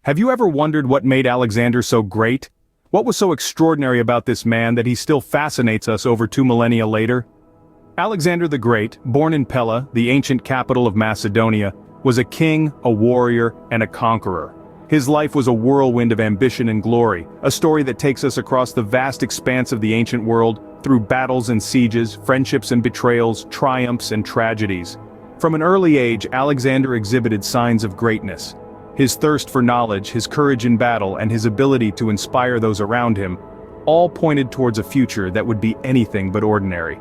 Have you ever wondered what made Alexander so great? What was so extraordinary about this man that he still fascinates us over 2 millennia later? Alexander the Great, born in Pella, the ancient capital of Macedonia, was a king, a warrior, and a conqueror. His life was a whirlwind of ambition and glory, a story that takes us across the vast expanse of the ancient world, through battles and sieges, friendships and betrayals, triumphs and tragedies. From an early age, Alexander exhibited signs of greatness. His thirst for knowledge, his courage in battle, and his ability to inspire those around him, all pointed towards a future that would be anything but ordinary.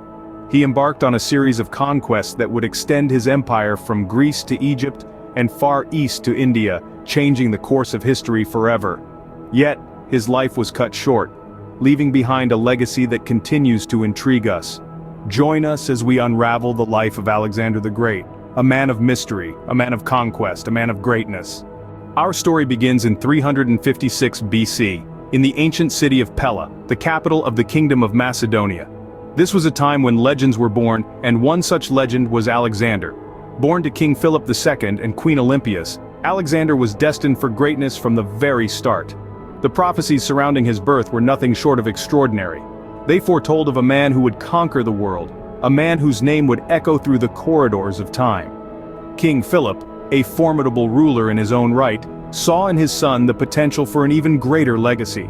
He embarked on a series of conquests that would extend his empire from Greece to Egypt and far east to India, changing the course of history forever. Yet, his life was cut short, leaving behind a legacy that continues to intrigue us. Join us as we unravel the life of Alexander the Great, a man of mystery, a man of conquest, a man of greatness. Our story begins in 356 BC, in the ancient city of Pella, the capital of the Kingdom of Macedonia. This was a time when legends were born, and one such legend was Alexander. Born to King Philip II and Queen Olympias, Alexander was destined for greatness from the very start. The prophecies surrounding his birth were nothing short of extraordinary. They foretold of a man who would conquer the world, a man whose name would echo through the corridors of time. King Philip, a formidable ruler in his own right, saw in his son the potential for an even greater legacy.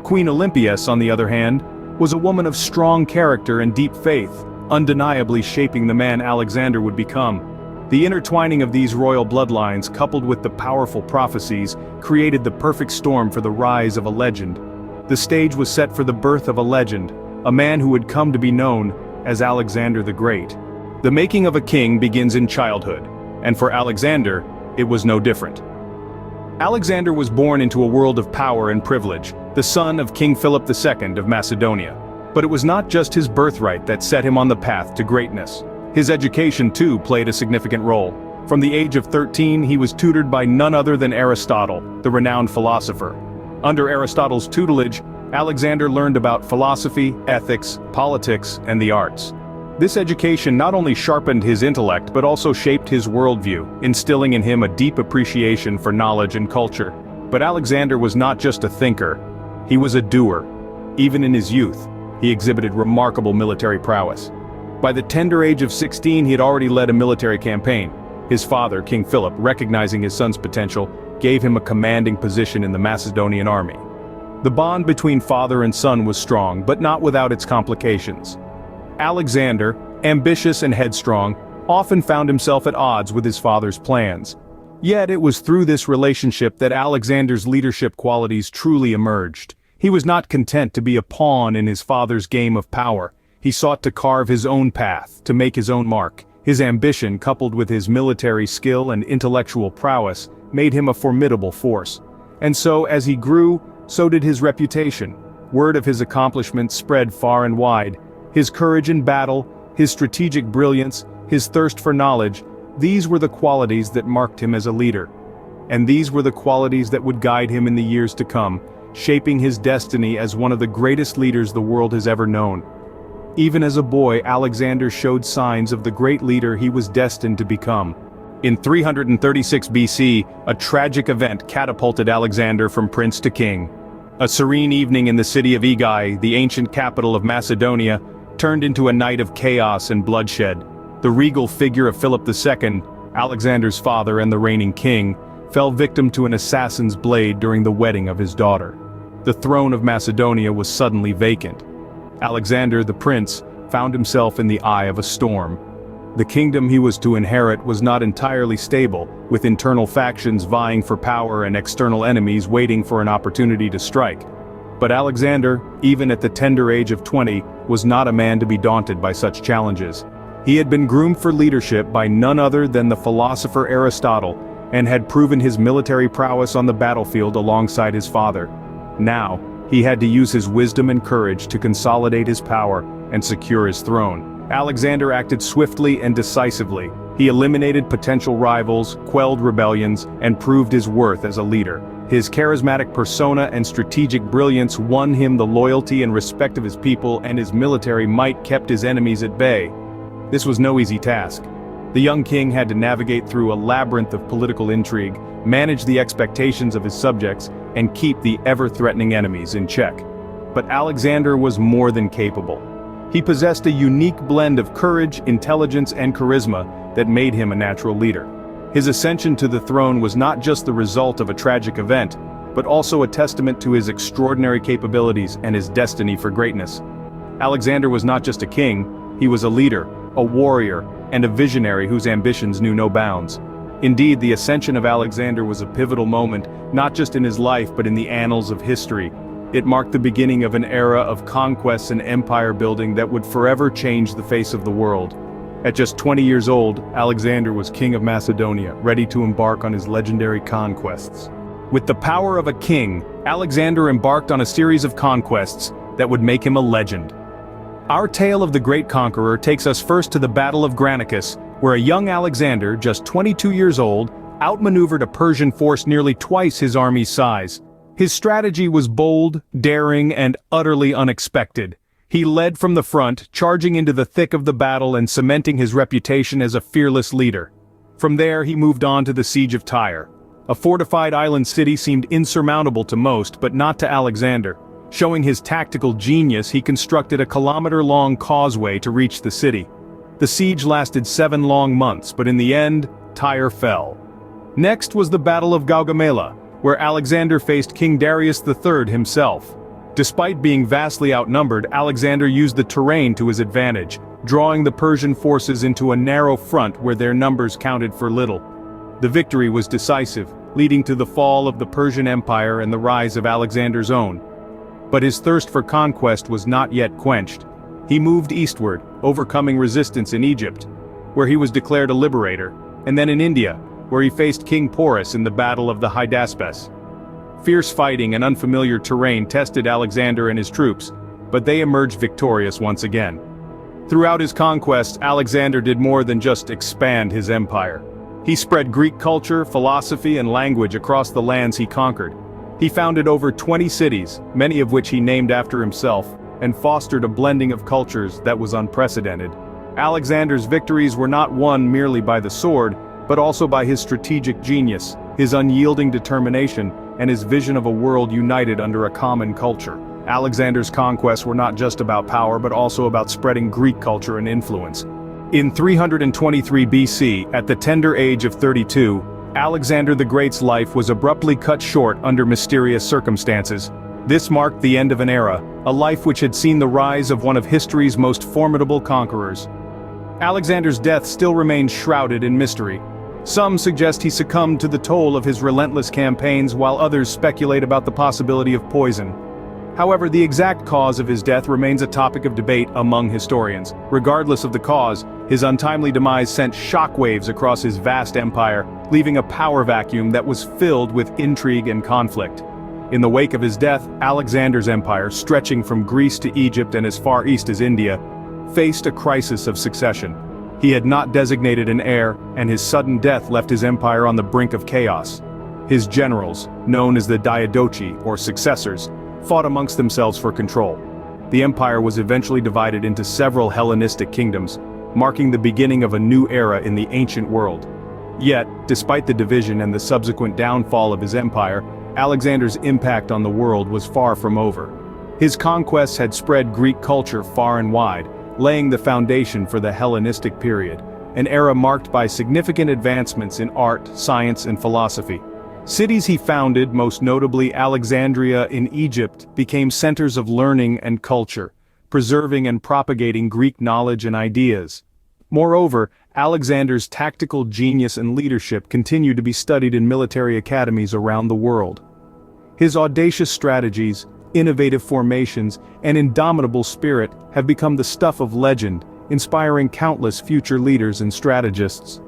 Queen Olympias, on the other hand, was a woman of strong character and deep faith, undeniably shaping the man Alexander would become. The intertwining of these royal bloodlines, coupled with the powerful prophecies, created the perfect storm for the rise of a legend. The stage was set for the birth of a legend, a man who would come to be known as Alexander the Great. The making of a king begins in childhood, and for Alexander, it was no different. Alexander was born into a world of power and privilege, the son of King Philip II of Macedonia. But it was not just his birthright that set him on the path to greatness. His education too played a significant role. From the age of 13 he was tutored by none other than Aristotle, the renowned philosopher. Under Aristotle's tutelage, Alexander learned about philosophy, ethics, politics, and the arts. This education not only sharpened his intellect but also shaped his worldview, instilling in him a deep appreciation for knowledge and culture. But Alexander was not just a thinker, he was a doer. Even in his youth, he exhibited remarkable military prowess. By the tender age of 16 he had already led a military campaign. His father, King Philip, recognizing his son's potential, gave him a commanding position in the Macedonian army. The bond between father and son was strong, but not without its complications. Alexander, ambitious and headstrong, often found himself at odds with his father's plans. Yet it was through this relationship that Alexander's leadership qualities truly emerged. He was not content to be a pawn in his father's game of power. He sought to carve his own path, to make his own mark. His ambition, coupled with his military skill and intellectual prowess, made him a formidable force. And so, as he grew, so did his reputation. Word of his accomplishments spread far and wide. His courage in battle, his strategic brilliance, his thirst for knowledge, these were the qualities that marked him as a leader. And these were the qualities that would guide him in the years to come, shaping his destiny as one of the greatest leaders the world has ever known. Even as a boy, Alexander showed signs of the great leader he was destined to become. In 336 BC, a tragic event catapulted Alexander from prince to king. A serene evening in the city of Ægai, the ancient capital of Macedonia, turned into a night of chaos and bloodshed. The regal figure of Philip II, Alexander's father and the reigning king, fell victim to an assassin's blade during the wedding of his daughter. The throne of Macedonia was suddenly vacant. Alexander, the prince, found himself in the eye of a storm. The kingdom he was to inherit was not entirely stable, with internal factions vying for power and external enemies waiting for an opportunity to strike. But Alexander, even at the tender age of 20, was not a man to be daunted by such challenges. He had been groomed for leadership by none other than the philosopher Aristotle, and had proven his military prowess on the battlefield alongside his father. Now, he had to use his wisdom and courage to consolidate his power and secure his throne. Alexander acted swiftly and decisively. He eliminated potential rivals, quelled rebellions, and proved his worth as a leader. His charismatic persona and strategic brilliance won him the loyalty and respect of his people, and his military might kept his enemies at bay. This was no easy task. The young king had to navigate through a labyrinth of political intrigue, manage the expectations of his subjects, and keep the ever-threatening enemies in check. But Alexander was more than capable. He possessed a unique blend of courage, intelligence, and charisma that made him a natural leader. His ascension to the throne was not just the result of a tragic event, but also a testament to his extraordinary capabilities and his destiny for greatness. Alexander was not just a king, he was a leader, a warrior, and a visionary whose ambitions knew no bounds. Indeed, the ascension of Alexander was a pivotal moment, not just in his life but in the annals of history. It marked the beginning of an era of conquests and empire building that would forever change the face of the world. At just 20 years old, Alexander was king of Macedonia, ready to embark on his legendary conquests. With the power of a king, Alexander embarked on a series of conquests that would make him a legend. Our tale of the great conqueror takes us first to the Battle of Granicus, where a young Alexander, just 22 years old, outmaneuvered a Persian force nearly twice his army's size. His strategy was bold, daring, and utterly unexpected. He led from the front, charging into the thick of the battle and cementing his reputation as a fearless leader. From there he moved on to the siege of Tyre. A fortified island city seemed insurmountable to most, but not to Alexander. Showing his tactical genius, he constructed a kilometer-long causeway to reach the city. The siege lasted 7 long months, but in the end, Tyre fell. Next was the Battle of Gaugamela, where Alexander faced King Darius III himself. Despite being vastly outnumbered, Alexander used the terrain to his advantage, drawing the Persian forces into a narrow front where their numbers counted for little. The victory was decisive, leading to the fall of the Persian Empire and the rise of Alexander's own. But his thirst for conquest was not yet quenched. He moved eastward, overcoming resistance in Egypt, where he was declared a liberator, and then in India, where he faced King Porus in the Battle of the Hydaspes. Fierce fighting and unfamiliar terrain tested Alexander and his troops, but they emerged victorious once again. Throughout his conquests, Alexander did more than just expand his empire. He spread Greek culture, philosophy, and language across the lands he conquered. He founded over 20 cities, many of which he named after himself, and fostered a blending of cultures that was unprecedented. Alexander's victories were not won merely by the sword, but also by his strategic genius, his unyielding determination, and his vision of a world united under a common culture. Alexander's conquests were not just about power but also about spreading Greek culture and influence. In 323 BC, at the tender age of 32, Alexander the Great's life was abruptly cut short under mysterious circumstances. This marked the end of an era, a life which had seen the rise of one of history's most formidable conquerors. Alexander's death still remains shrouded in mystery. Some suggest he succumbed to the toll of his relentless campaigns, while others speculate about the possibility of poison. However, the exact cause of his death remains a topic of debate among historians. Regardless of the cause, his untimely demise sent shockwaves across his vast empire, leaving a power vacuum that was filled with intrigue and conflict. In the wake of his death, Alexander's empire, stretching from Greece to Egypt and as far east as India, faced a crisis of succession. He had not designated an heir, and his sudden death left his empire on the brink of chaos. His generals, known as the Diadochi, or successors, fought amongst themselves for control. The empire was eventually divided into several Hellenistic kingdoms, marking the beginning of a new era in the ancient world. Yet, despite the division and the subsequent downfall of his empire, Alexander's impact on the world was far from over. His conquests had spread Greek culture far and wide, laying the foundation for the Hellenistic period, an era marked by significant advancements in art, science, and philosophy. Cities he founded, most notably Alexandria in Egypt, became centers of learning and culture, preserving and propagating Greek knowledge and ideas. Moreover, Alexander's tactical genius and leadership continued to be studied in military academies around the world. His audacious strategies, innovative formations, and indomitable spirit have become the stuff of legend, inspiring countless future leaders and strategists.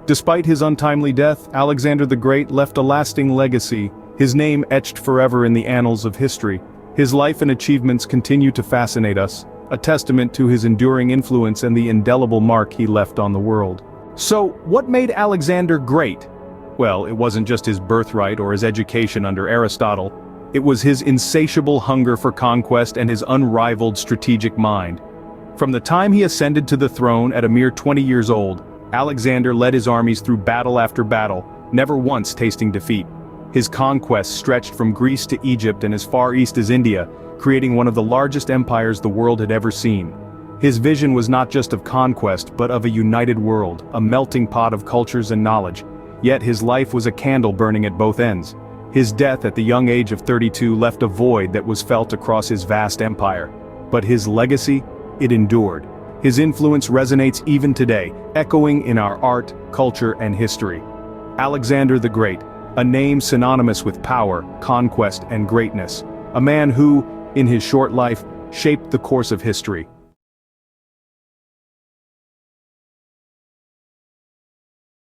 Despite his untimely death, Alexander the Great left a lasting legacy, his name etched forever in the annals of history. His life and achievements continue to fascinate us, a testament to his enduring influence and the indelible mark he left on the world. So, what made Alexander great? Well, it wasn't just his birthright or his education under Aristotle. It was his insatiable hunger for conquest and his unrivaled strategic mind. From the time he ascended to the throne at a mere 20 years old, Alexander led his armies through battle after battle, never once tasting defeat. His conquests stretched from Greece to Egypt and as far east as India, creating one of the largest empires the world had ever seen. His vision was not just of conquest but of a united world, a melting pot of cultures and knowledge. Yet his life was a candle burning at both ends. His death at the young age of 32 left a void that was felt across his vast empire. But his legacy? It endured. His influence resonates even today, echoing in our art, culture, and history. Alexander the Great, a name synonymous with power, conquest, and greatness. A man who, in his short life, shaped the course of history.